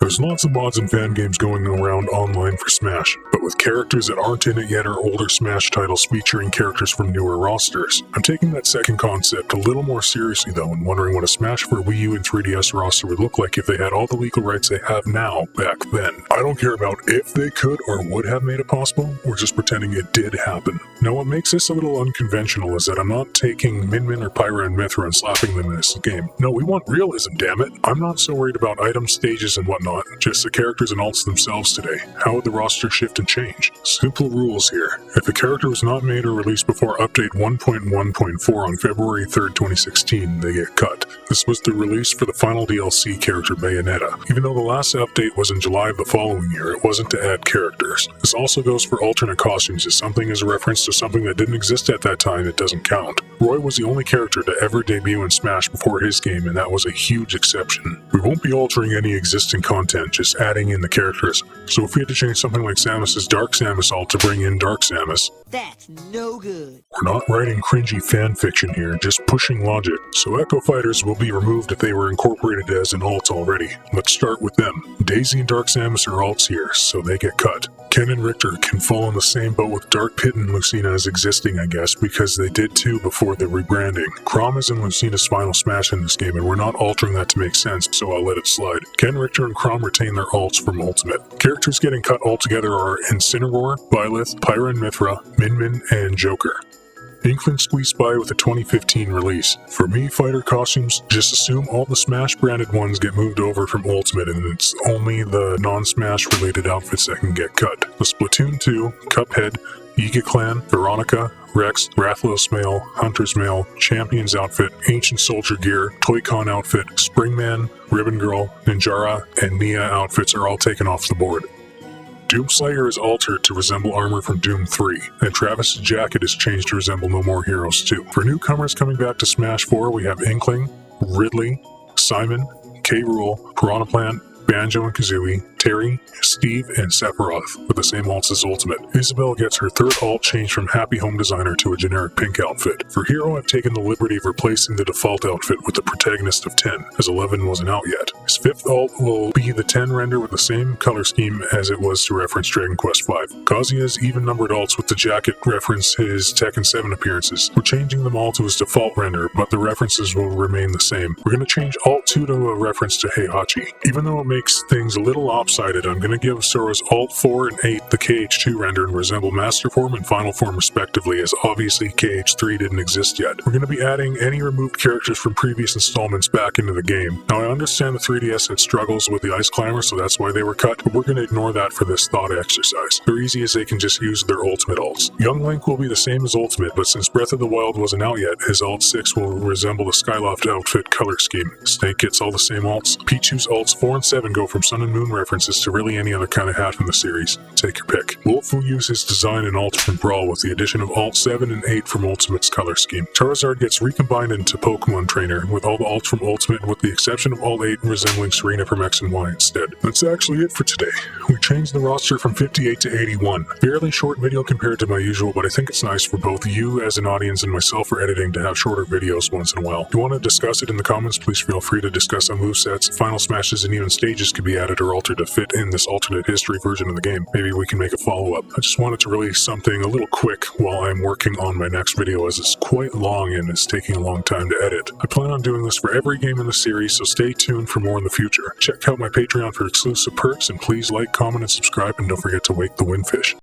There's lots of mods and fan games going around online for Smash, but with characters that aren't in it yet or older Smash titles featuring characters from newer rosters. I'm taking that second concept a little more seriously though and wondering what a Smash for Wii U and 3DS roster would look like if they had all the legal rights they have now back then. I don't care about if they could or would have made it possible, we're just pretending it did happen. Now what makes this a little unconventional is that I'm not taking Min Min or Pyra and Mithra and slapping them in this game. No, we want realism, damn it. I'm not so worried about items, stages, and whatnot. Just the characters and alts themselves today. How would the roster shift and change? Simple rules here. If a character was not made or released before update 1.1.4 on February 3rd, 2016, they get cut. This was the release for the final DLC character Bayonetta. Even though the last update was in July of the following year, it wasn't to add characters. This also goes for alternate costumes. If something is a reference to something that didn't exist at that time, it doesn't count. Roy was the only character to ever debut in Smash before his game, and that was a huge exception. We won't be altering any existing content, just adding in the characters. So if we had to change something like Samus's Dark Samus alt to bring in Dark Samus, that's no good. We're not writing cringy fanfiction here, just pushing logic. So Echo Fighters will be removed if they were incorporated as an alt already. Let's start with them. Daisy and Dark Samus are alts here, so they get cut. Ken and Richter can fall in the same boat with Dark Pit and Lucina as existing, I guess, because they did too before the rebranding. Chrom is in Lucina's final Smash in this game, and we're not altering that to make sense, so I'll let it slide. Ken, Richter, and Chrom retain their alts from Ultimate. Characters getting cut altogether are Incineroar, Byleth, Pyra and Mithra, Min Min, and Joker. Inkling squeezed by with a 2015 release. For me, fighter costumes, just assume all the Smash branded ones get moved over from Ultimate and it's only the non-Smash related outfits that can get cut. The Splatoon 2, Cuphead, Yiga Clan, Veronica, Rex, Rathalos Mail, Hunter's Mail, Champion's outfit, Ancient Soldier gear, Toy-Con outfit, Springman, Ribbon Girl, Ninjara, and Nia outfits are all taken off the board. Doomslayer is altered to resemble armor from Doom 3, and Travis' jacket is changed to resemble No More Heroes 2. For newcomers coming back to Smash 4, we have Inkling, Ridley, Simon, K. Rool, Piranha Plant, Banjo and Kazooie, Terry, Steve, and Sephiroth, with the same alts as Ultimate. Isabelle gets her third alt changed from Happy Home Designer to a generic pink outfit. For Hero, I've taken the liberty of replacing the default outfit with the protagonist of 10, as 11 wasn't out yet. His fifth alt will be the 10 render with the same color scheme as it was to reference Dragon Quest V. Kazuya's even-numbered alts with the jacket reference his Tekken 7 appearances. We're changing them all to his default render, but the references will remain the same. We're going to change alt 2 to a reference to Heihachi. Even though it makes things a little lopsided, I'm going to give Sora's alt 4 and 8 the KH2 render and resemble Master Form and Final Form respectively, as obviously KH3 didn't exist yet. We're going to be adding any removed characters from previous installments back into the game. Now I understand the 3DS had struggles with the Ice Climber, so that's why they were cut, but we're going to ignore that for this thought exercise. They're easy as they can just use their Ultimate alts. Young Link will be the same as Ultimate, but since Breath of the Wild wasn't out yet, his alt 6 will resemble the Skyloft outfit color scheme. Snake gets all the same alts. Pichu's alts 4 and 7 go from Sun and Moon references to really any other kind of hat in the series. Take your pick. Wolf will use his design in Ultimate Brawl with the addition of alt 7 and 8 from Ultimate's color scheme. Charizard gets recombined into Pokemon Trainer with all the alts from Ultimate with the exception of alt 8 resembling Serena from X and Y instead. That's actually it for today. We changed the roster from 58 to 81. Fairly short video compared to my usual, but I think it's nice for both you as an audience and myself for editing to have shorter videos once in a while. If you want to discuss it in the comments, please feel free to discuss how movesets, final smashes, and even stages could be added or altered to fit in this alternate history version of the game. Maybe we can make a follow-up. I just wanted to release something a little quick while I'm working on my next video, as it's quite long and it's taking a long time to edit. I plan on doing this for every game in the series, so stay tuned for more in the future. Check out my Patreon for exclusive perks, and please like, comment, and subscribe, and don't forget to wake the windfish.